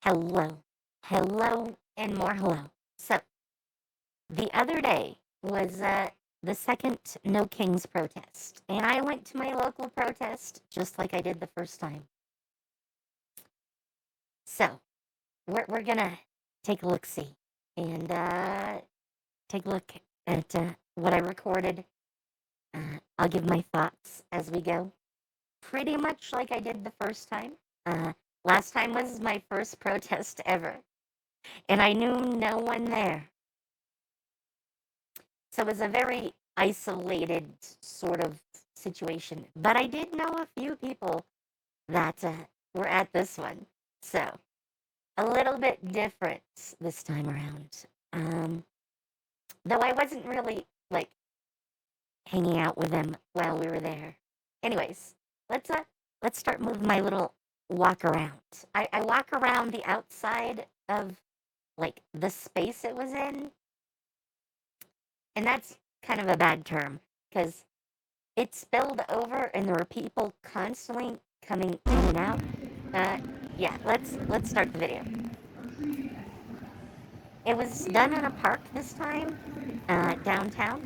Hello. Hello and more hello. So, the other day was the second No Kings protest, and I went to my local protest just like I did the first time. So, we're gonna take a look-see and take a look at what I recorded. I'll give my thoughts as we go. Pretty much like I did the first time. Uh, Last time was my first protest ever, and I knew no one there. So it was a very isolated sort of situation. But I did know a few people that were at this one. So a little bit different this time around. Though I wasn't really like hanging out with them while we were there. Anyways, let's start moving my little walk around. I walk around the outside of like the space it was in, and that's kind of a bad term because it spilled over and there were people constantly coming in and out. Yeah, let's start the video. It was done in a park this time, downtown.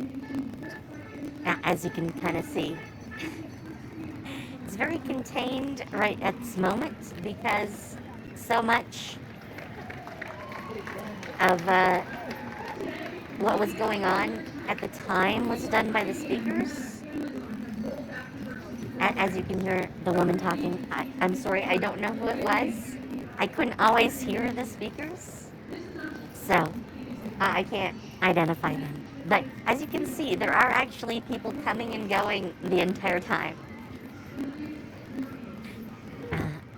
As you can kind of see, it's very contained right at this moment because so much of what was going on at the time was done by the speakers. As you can hear the woman talking, I'm sorry, I don't know who it was. I couldn't always hear the speakers, so I can't identify them. But as you can see, there are actually people coming and going the entire time.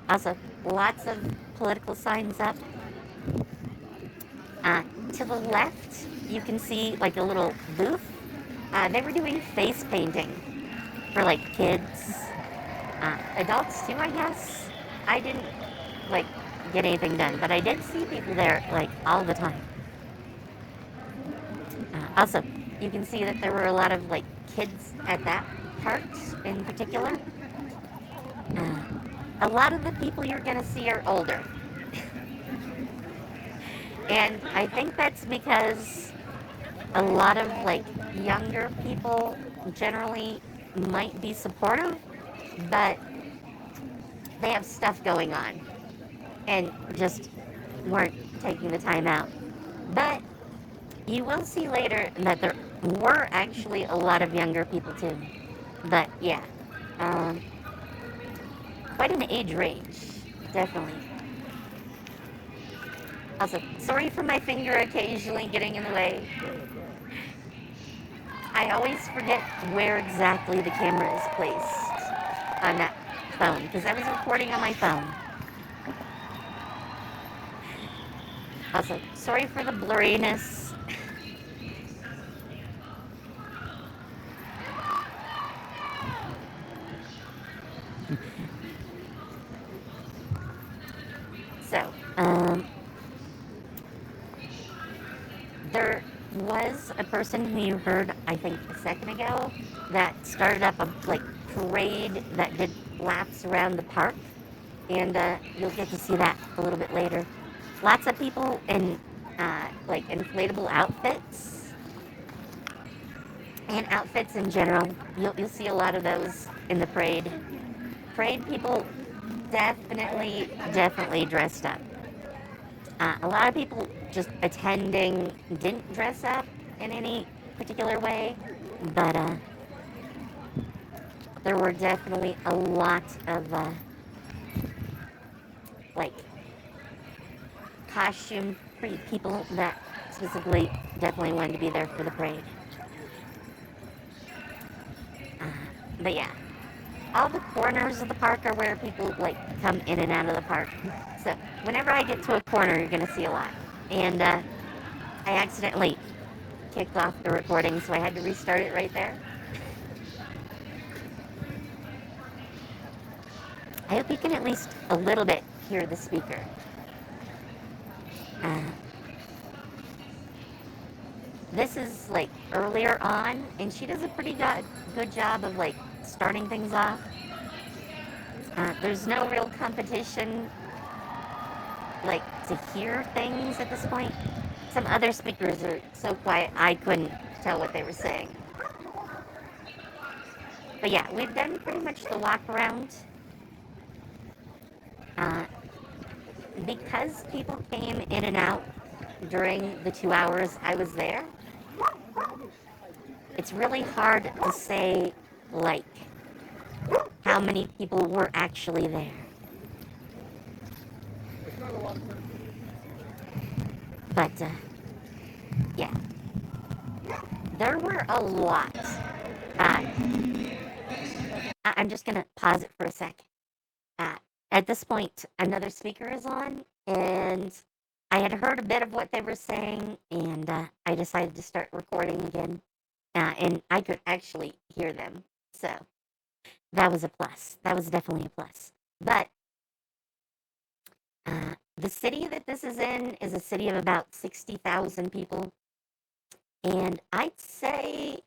Also, lots of political signs up. To the left, you can see like a little booth. They were doing face painting for like kids, adults too, I guess. I didn't like get anything done, but I did see people there like all the time. Also, you can see that there were a lot of like kids at that part in particular. A lot of the people you're gonna see are older. And I think that's because a lot of like younger people generally might be supportive, but they have stuff going on and just weren't taking the time out. But you will see later that there were actually a lot of younger people too. But yeah, um, quite an age range, definitely. Also, sorry for my finger occasionally getting in the way. I always forget where exactly the camera is placed on that phone because I was recording on my phone. Also, sorry for the blurriness. So, there was a person who you heard, I think, a second ago that started up a like parade that did laps around the park, and you'll get to see that a little bit later. Lots of people in like inflatable outfits and outfits in general. You'll see a lot of those in the parade. Parade people definitely dressed up. A lot of people just attending didn't dress up in any particular way, but there were definitely a lot of like costume people that specifically definitely wanted to be there for the parade. But yeah, all the corners of the park are where people like come in and out of the park. So whenever I get to a corner, you're gonna see a lot. And I accidentally kicked off the recording, so I had to restart it right there. I hope you can at least a little bit hear the speaker. Uh, this is like earlier on, and she does a pretty good job of like starting things off. There's no real competition like to hear things at this point. Some other speakers are so quiet I couldn't tell what they were saying. But yeah, we've done pretty much the walk around. Uh, because people came in and out during the 2 hours I was there, it's really hard to say, like, how many people were actually there. But, yeah, there were a lot. I'm just going to pause it for a sec. Uh, at this point, another speaker is on, and I had heard a bit of what they were saying, and I decided to start recording again. And I could actually hear them. So that was a plus. That was definitely a plus. But the city that this is in is a city of about 60,000 people. And I'd say,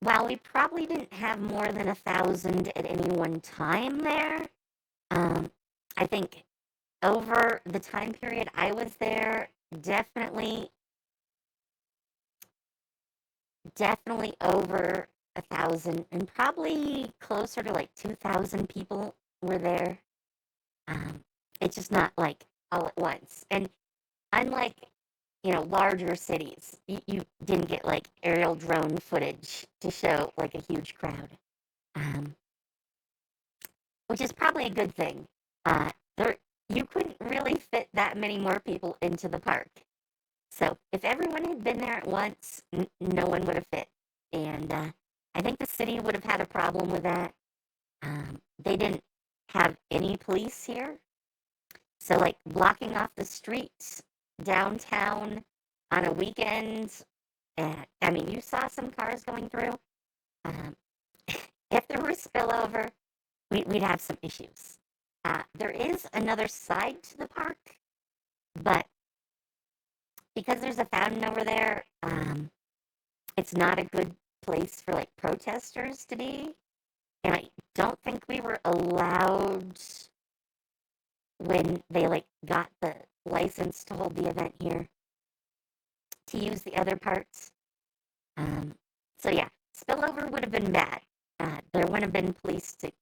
while we probably didn't have more than 1,000 at any one time there, um, I think over the time period I was there, definitely, definitely over 1,000, and probably closer to like 2,000 people were there. Um, it's just not like all at once. And unlike, larger cities, you didn't get like aerial drone footage to show like a huge crowd, um, which is probably a good thing. There, you couldn't really fit that many more people into the park. So if everyone had been there at once, no one would have fit. And I think the city would have had a problem with that. They didn't have any police here. So, like, blocking off the streets downtown on a weekend, I mean, you saw some cars going through. Um, if there were spillover, we'd have some issues. There is another side to the park, but because there's a fountain over there, it's not a good place for like protesters to be. And I don't think we were allowed when they like got the license to hold the event here to use the other parts. Um, so yeah, spillover would have been bad. There would have been police to,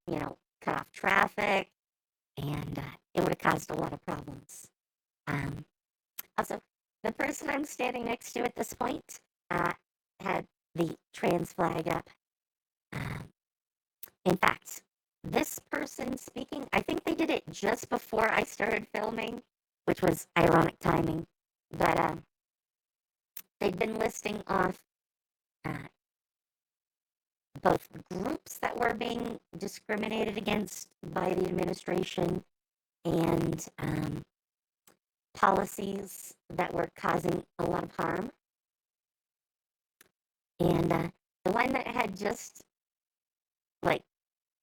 cut off traffic, and it would have caused a lot of problems. Um, Also, the person I'm standing next to at this point had the trans flag up. Um, in fact, this person speaking, I think they did it just before I started filming, which was ironic timing. But they'd been listing off uh, both groups that were being discriminated against by the administration and policies that were causing a lot of harm. And the one that had just, like,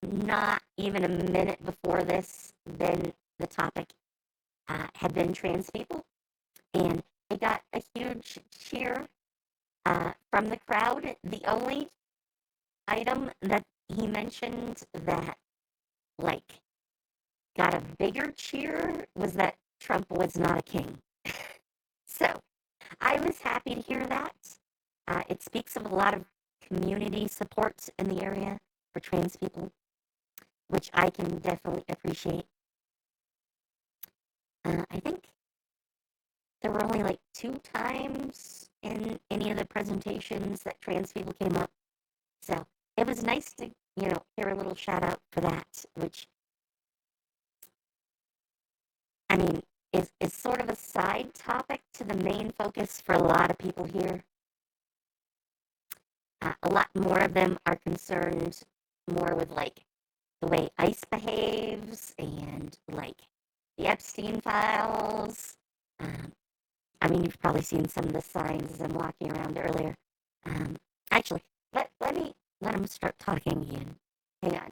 not even a minute before this been the topic had been trans people. And it got a huge cheer from the crowd. The only item that he mentioned that, like, got a bigger cheer was that Trump was not a king. So I was happy to hear that. It speaks of a lot of community support in the area for trans people, which I can definitely appreciate. I think there were only like 2 times in any of the presentations that trans people came up. So it was nice to, hear a little shout out for that, which, I mean, is sort of a side topic to the main focus for a lot of people here. A lot more of them are concerned more with like the way ICE behaves and like the Epstein files. Um, I mean, you've probably seen some of the signs as I'm walking around earlier. Actually, let me let him start talking again. Hang on.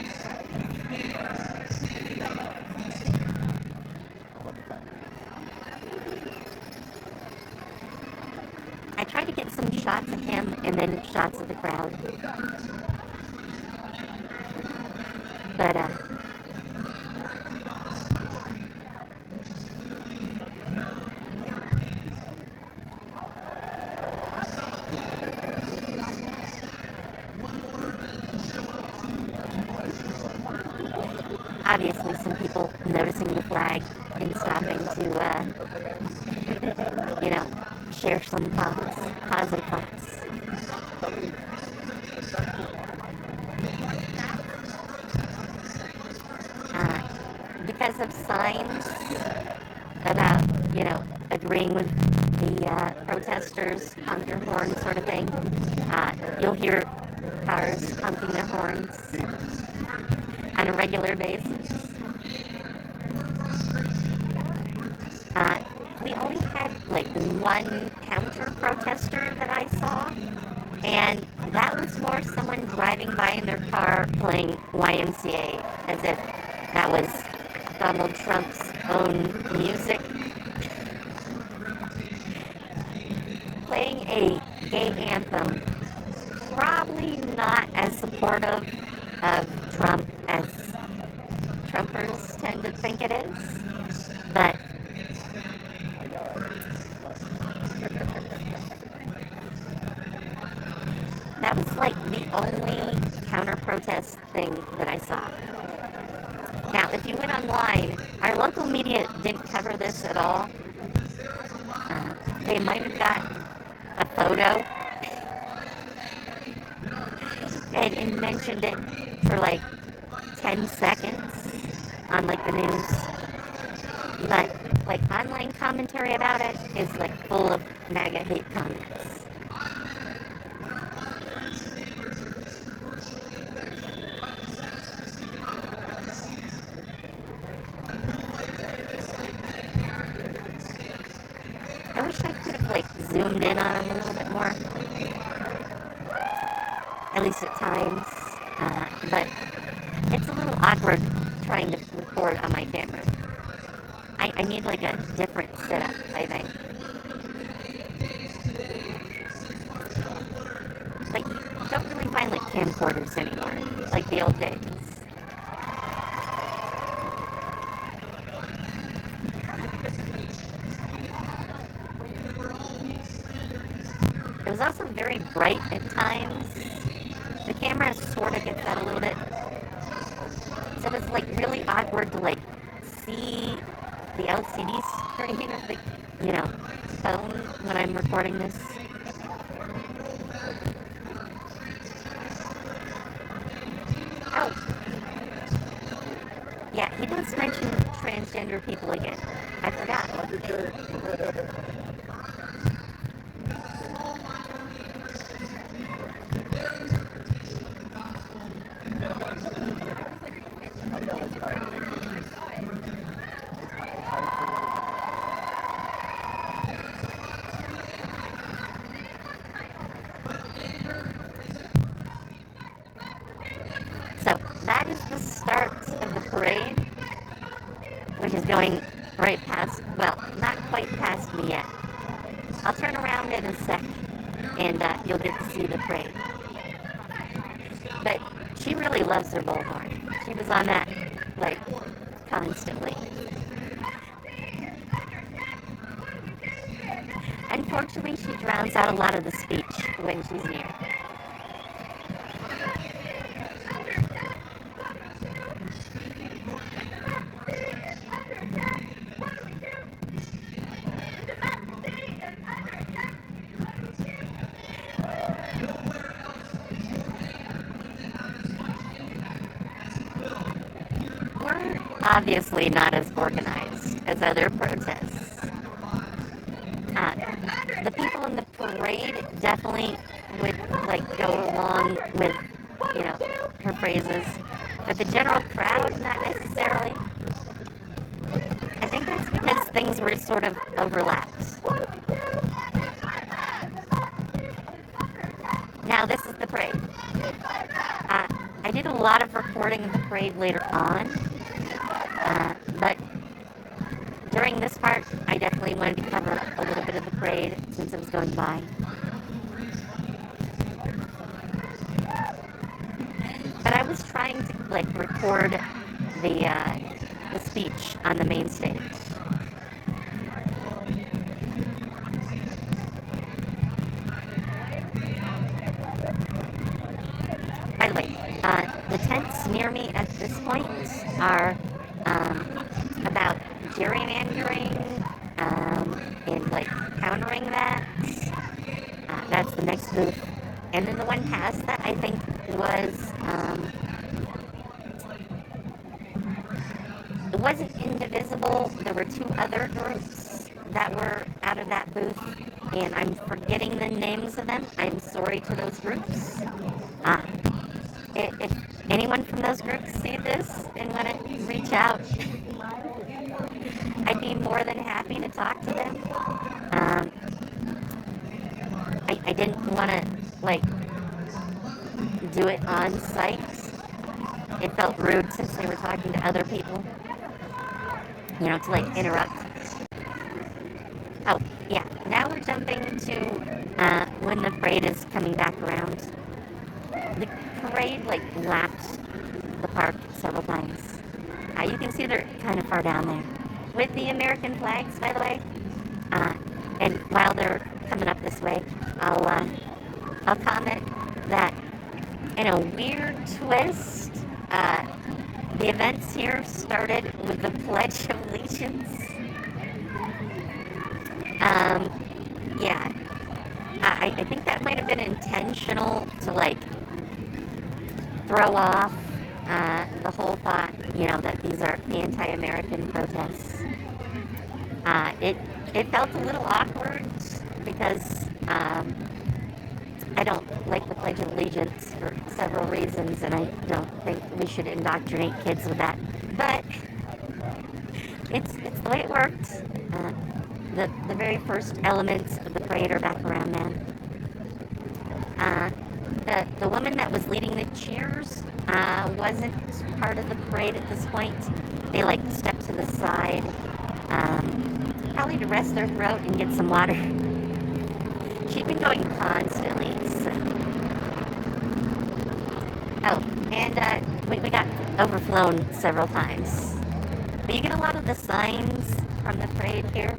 I tried to get some shots of him and then shots of the crowd, but obviously some people noticing the flag and stopping to, you know, share some thoughts, positive thoughts. Uh, because of signs about, you know, agreeing with the protesters, honk your horn sort of thing, you'll hear cars honking their horns on a regular basis. Uh, we only had like one counter protester that I saw, and that was more someone driving by in their car playing YMCA, as if that was Donald Trump's own music. Playing a gay anthem, probably not as supportive of Trump as Trumpers tend to think it is, but that was like the only counter protest thing that I saw. Now, if you went online, our local media didn't cover this at all. They might have got a photo and mentioned it for like 10 seconds on like the news. But like online commentary about it is like full of MAGA hate comments. I wish I could have like zoomed in on them a little bit more, at least at times. But it's a little awkward trying to record on my camera. I need like a different setup, I think. Like, you don't really find like camcorders anymore, like the old days. It was also very bright at times. The camera sort of gets that a little bit. So it's like really awkward to like see the LCD screen of the, phone when I'm recording this. Oh, yeah, he does mention transgender people again. I forgot. So that is the start of the parade, which is going right past, well, not quite past me yet. I'll turn around in a sec, and you'll get to see the parade. But she really loves her bullhorn. She was on that, like, constantly. Unfortunately, she drowns out a lot of the speech when she's near. We're obviously not as organized as other protests. Uh, the people in the parade definitely would like go along with, her phrases, but the general crowd, not necessarily. I think that's because things were sort of overlapped. Now this is the parade. I did a lot of recording of the parade later on, but during this part, I definitely wanted to cover a little bit of the parade since it was going by. But I was trying to like record the speech on the main stage. By the way, The tents near me at this point are about gerrymandering and like countering that. That's the next booth. And then the one past that I think was it wasn't indivisible. There were two other groups that were out of that booth, and I'm forgetting the names of them. I'm sorry to those groups. Uh, if anyone from those groups see this and want to reach out, I'd be more than happy to talk to them. Um, I didn't want to like do it on site. It felt rude since they were talking to other people, to like interrupt. Oh, yeah. Now we're jumping to when the parade is coming back around. The parade like lapped the park several times. You can see they're kind of far down there with the American flags, by the way. Uh, and while they're coming up this way, I'll comment that in a weird twist, the events here started with the Pledge of Allegiance. Yeah, I think that might have been intentional to like throw off the whole thought, that these are anti-American protests. It felt a little awkward because I don't like the Pledge of Allegiance for several reasons, and I don't think we should indoctrinate kids with that. But it's the way it worked. The very first elements of the parade are back around now. The woman that was leading the cheers wasn't part of the parade at this point. They like stepped to the side, probably to rest their throat and get some water. She'd been going constantly, so. Oh, and we got overflown several times. But you get a lot of the signs from the parade here.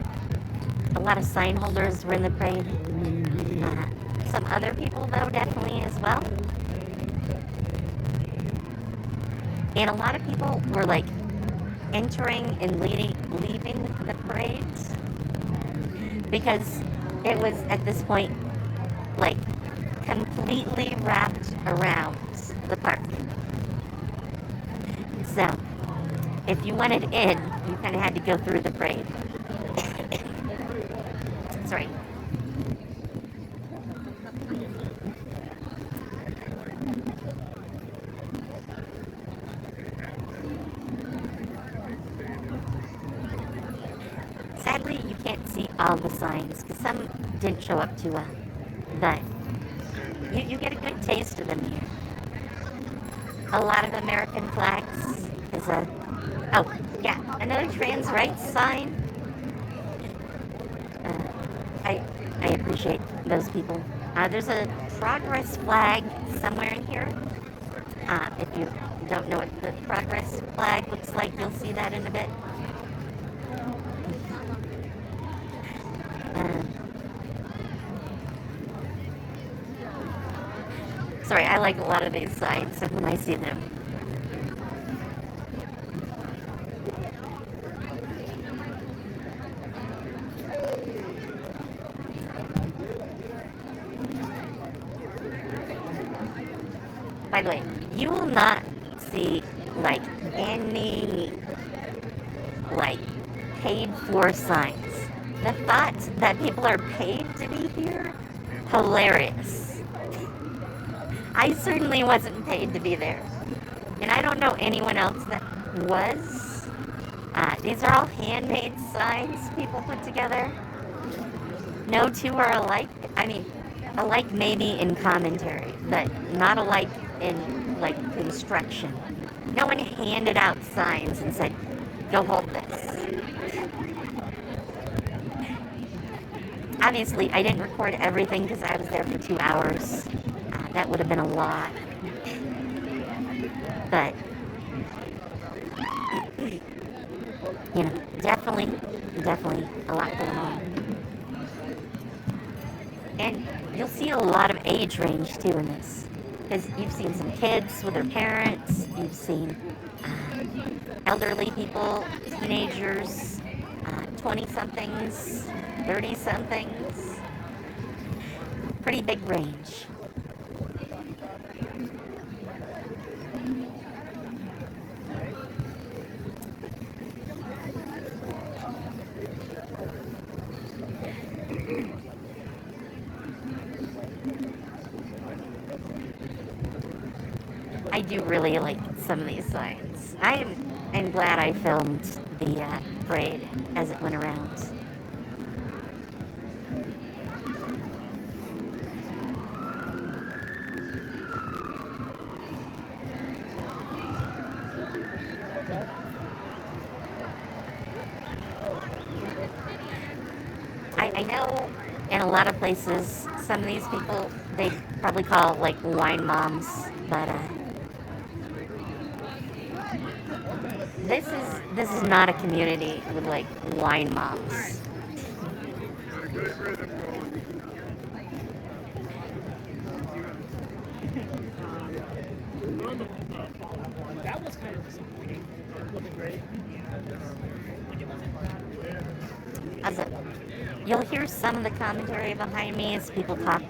A lot of sign holders were in the parade. Some other people, though, definitely as well. And a lot of people were, like, entering and leaving the parade. Because it was, at this point, like, completely wrapped around the park. So, if you wanted in, you kind of had to go through the parade. Sorry. Sadly, you can't see all the signs, because some didn't show up too well. But you get a good taste of them here. A lot of American flags. There's another trans rights sign. I appreciate those people. There's a progress flag somewhere in here. If you don't know what the progress flag looks like, you'll see that in a bit. Sorry, I like a lot of these signs when I see them. By the way, you will not see, like, any, like, paid for signs. The thought that people are paid to be here, hilarious. I certainly wasn't paid to be there. And I don't know anyone else that was. These are all handmade signs people put together. No two are alike. I mean, alike maybe in commentary, but not alike in, like, construction. No one handed out signs and said, go hold this. Obviously, I didn't record everything because I was there for 2 hours. That would have been a lot. But, definitely a lot going on. And you'll see a lot of age range, too, in this. Because you've seen some kids with their parents, you've seen elderly people, teenagers, 20-somethings, 30-somethings. Pretty big range. I do really like some of these signs. I'm glad I filmed the parade as it went around. I know in a lot of places, some of these people, they probably call like wine moms, but this is not a community with like wine moms. As a, you'll hear some of the commentary behind me as people talk.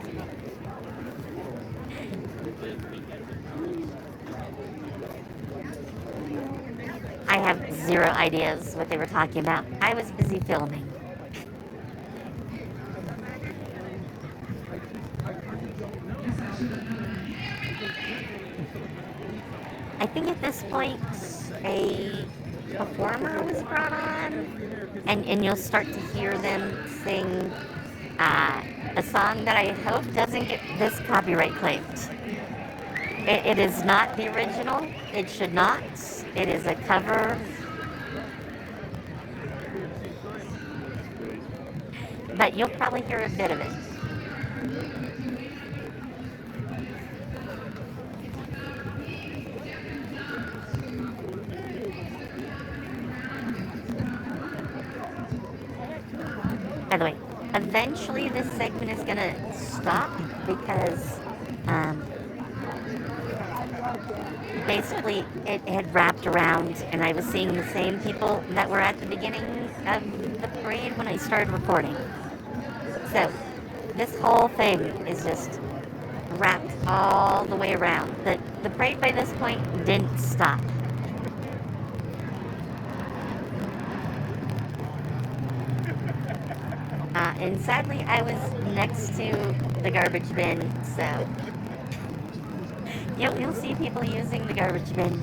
I have zero ideas what they were talking about. I was busy filming. I think at this point a performer was brought on, and you'll start to hear them sing a song that I hope doesn't get this copyright claimed. It is not the original. It should not. It is a cover. But you'll probably hear a bit of it. By the way, eventually this segment is going to stop because basically it had wrapped around and I was seeing the same people that were at the beginning of the parade when I started recording. So this whole thing is just wrapped all the way around. The parade by this point didn't stop. And sadly, I was next to the garbage bin, so you'll see people using the garbage bin.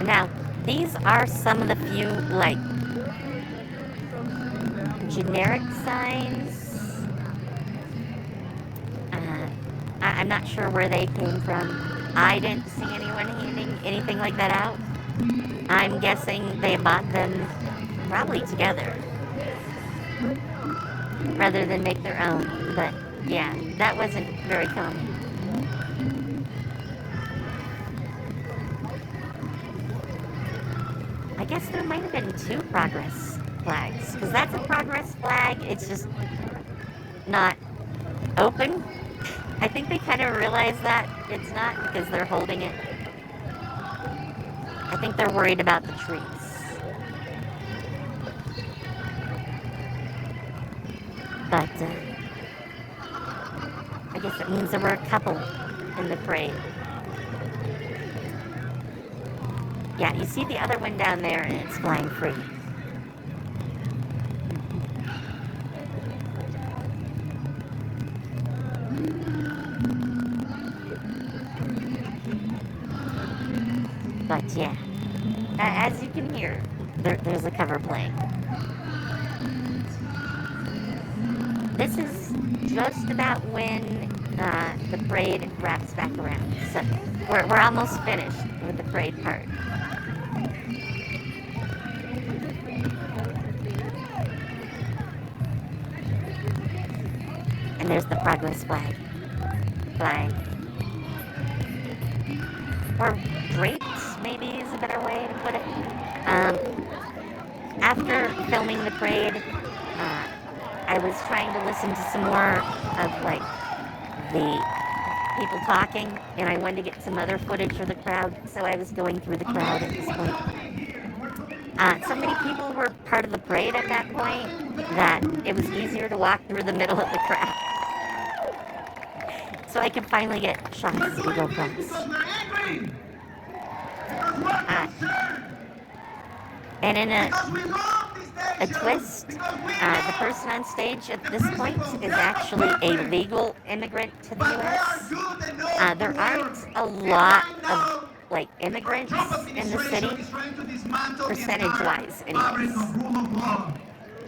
Now, these are some of the few, like, generic signs. I'm not sure where they came from. I didn't see anyone handing anything like that out. I'm guessing they bought them probably together rather than make their own. But yeah, that wasn't very common. I guess there might have been 2 progress flags, because that's a progress flag. It's just not open. I think they kind of realize that it's not because they're holding it. I think they're worried about the trees. But I guess it means there were a couple in the parade. Yeah, you see the other one down there and it's flying free. But yeah, as you can hear, there's a cover playing. This is just about when the parade wraps back around. So we're almost finished with the parade part. And there's the progress flag. Or draped, maybe is a better way to put it. After filming the parade, I was trying to listen to some more of like the people talking, and I wanted to get some other footage for the crowd, so I was going through the crowd at this point. So many people were part of the parade at that point that it was easier to walk through the middle of the crowd. So I could finally get shots to go across. And in a twist, the person on stage at this point is actually a legal immigrant to the U.S. There aren't a lot of like immigrants in the city, percentage-wise, anyways.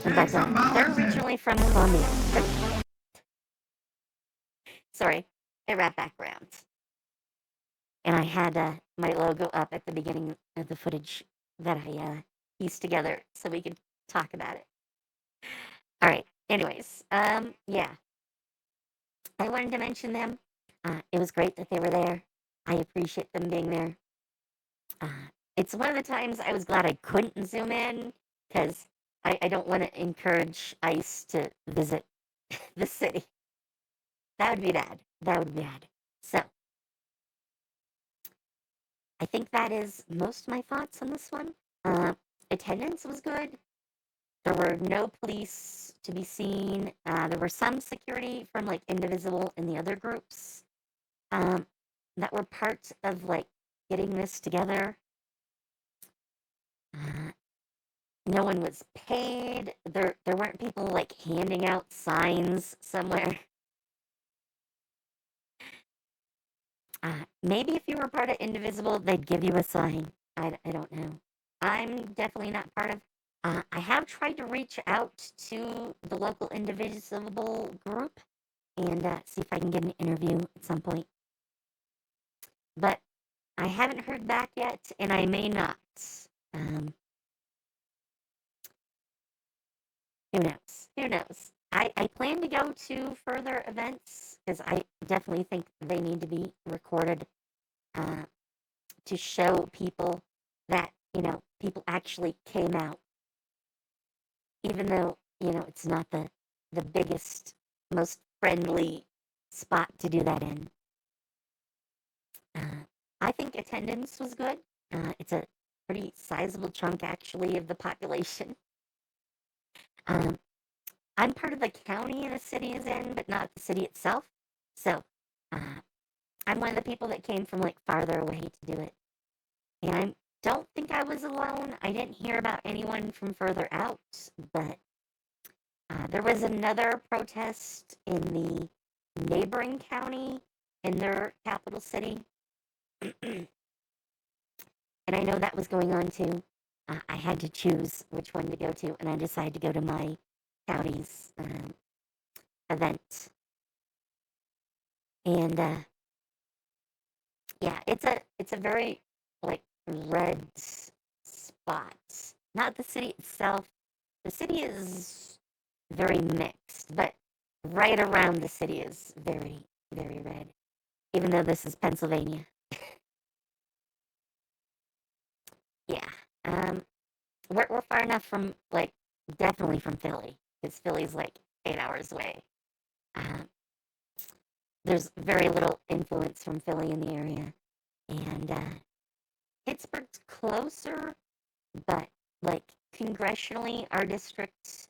But they're originally from Colombia. Sorry, it wrapped back around. And I had my logo up at the beginning of the footage that I pieced together so we could talk about it. All right. Anyways, yeah. I wanted to mention them. It was great that they were there. I appreciate them being there. It's one of the times I was glad I couldn't zoom in because I don't want to encourage ICE to visit the city. That would be bad. That would be bad. So, I think that is most of my thoughts on this one. Attendance was good. There were no police to be seen. There were some security from like ENVtuber and the other groups that were part of like getting this together. No one was paid. There weren't people like handing out signs somewhere. Maybe if you were part of ENVtuber, they'd give you a sign. I don't know. I'm definitely not part of. I have tried to reach out to the local ENVtuber group and see if I can get an interview at some point. But I haven't heard back yet, and I may not. Who knows? Who knows? I plan to go to further events because I definitely think they need to be recorded to show people that, people actually came out. Even though, it's not the biggest, most friendly spot to do that in. I think attendance was good. It's a pretty sizable chunk, actually, of the population. I'm part of the county the city is in, but not the city itself. So, I'm one of the people that came from like farther away to do it. And I don't think I was alone. I didn't hear about anyone from further out, but there was another protest in the neighboring county in their capital city. And I know that was going on too. I had to choose which one to go to, and I decided to go to my county's event. And yeah, it's a very like red spot. Not the city itself. The city is very mixed, but right around the city is very, very red. Even though this is Pennsylvania. Yeah. We're far enough from like definitely from Philly, because Philly's like 8 hours away. Um, there's very little influence from Philly in the area, and Pittsburgh's closer, but like congressionally, our district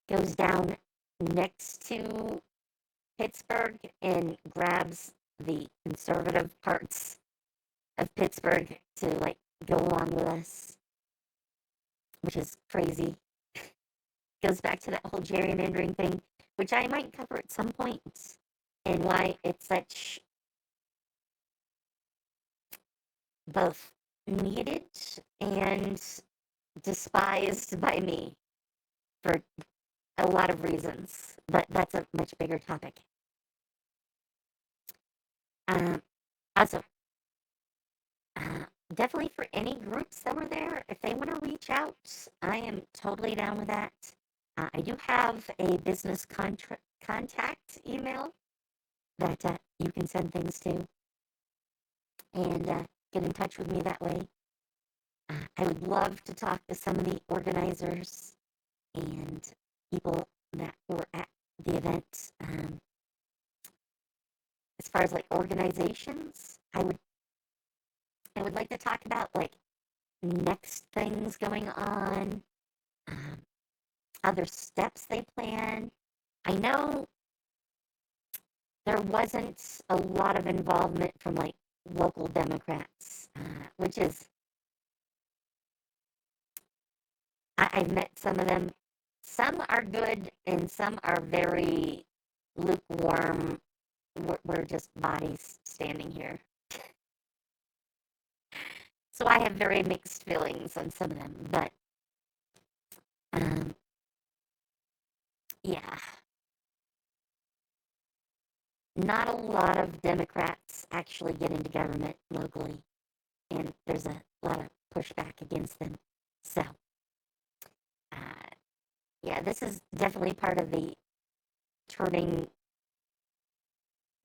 goes down next to Pittsburgh and grabs the conservative parts of Pittsburgh to like go along with us, which is crazy. Goes back to that whole gerrymandering thing, which I might cover at some point, and why it's such both needed and despised by me for a lot of reasons, but that's a much bigger topic. Also, definitely for any groups that were there, if they want to reach out, I am totally down with that. I do have a business contact email that you can send things to and get in touch with me that way. I would love to talk to some of the organizers and people that were at the event. As far as like organizations, I would like to talk about like next things going on, um, other steps they plan. I know there wasn't a lot of involvement from like local Democrats, which is I've met some of them. Some are good and some are very lukewarm. We're just bodies standing here. So I have very mixed feelings on some of them, but um, yeah, not a lot of Democrats actually get into government locally, and there's a lot of pushback against them. So, uh, yeah, this is definitely part of the turning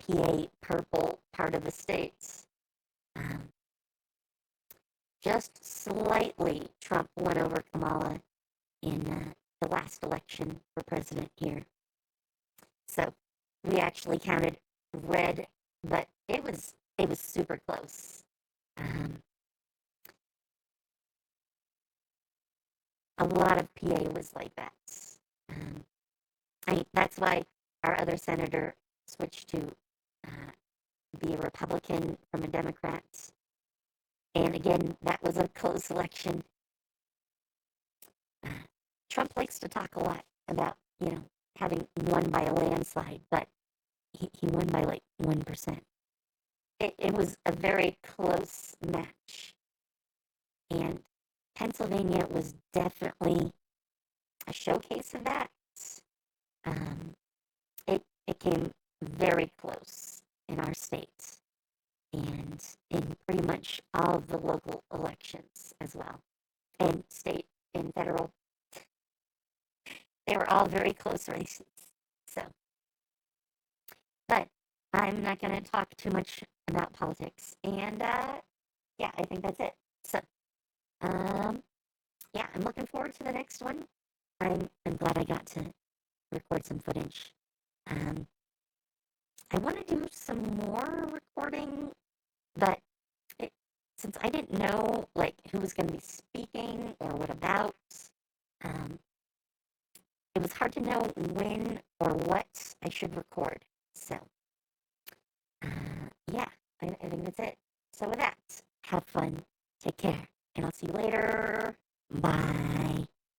PA purple part of the states. Um, just slightly, Trump won over Kamala in the last election for president here. So we actually counted red, but it was super close. Um, a lot of PA was like that. Um, that's why our other senator switched to be a Republican from a Democrat. And again, that was a close election. Uh, Trump likes to talk a lot about, having won by a landslide, but he won by like 1%. It was a very close match. And Pennsylvania was definitely a showcase of that. Um, it came very close in our state and in pretty much all of the local elections as well. And state and federal, they were all very close races. So, but I'm not going to talk too much about politics. And yeah, I think that's it. So, um, yeah, I'm looking forward to the next one. I'm glad I got to record some footage. Um, I want to do some more recording, but it, since I didn't know like who was going to be speaking or what about, um, it was hard to know when or what I should record. So, yeah, I think that's it. So with that, have fun, take care, and I'll see you later. Bye.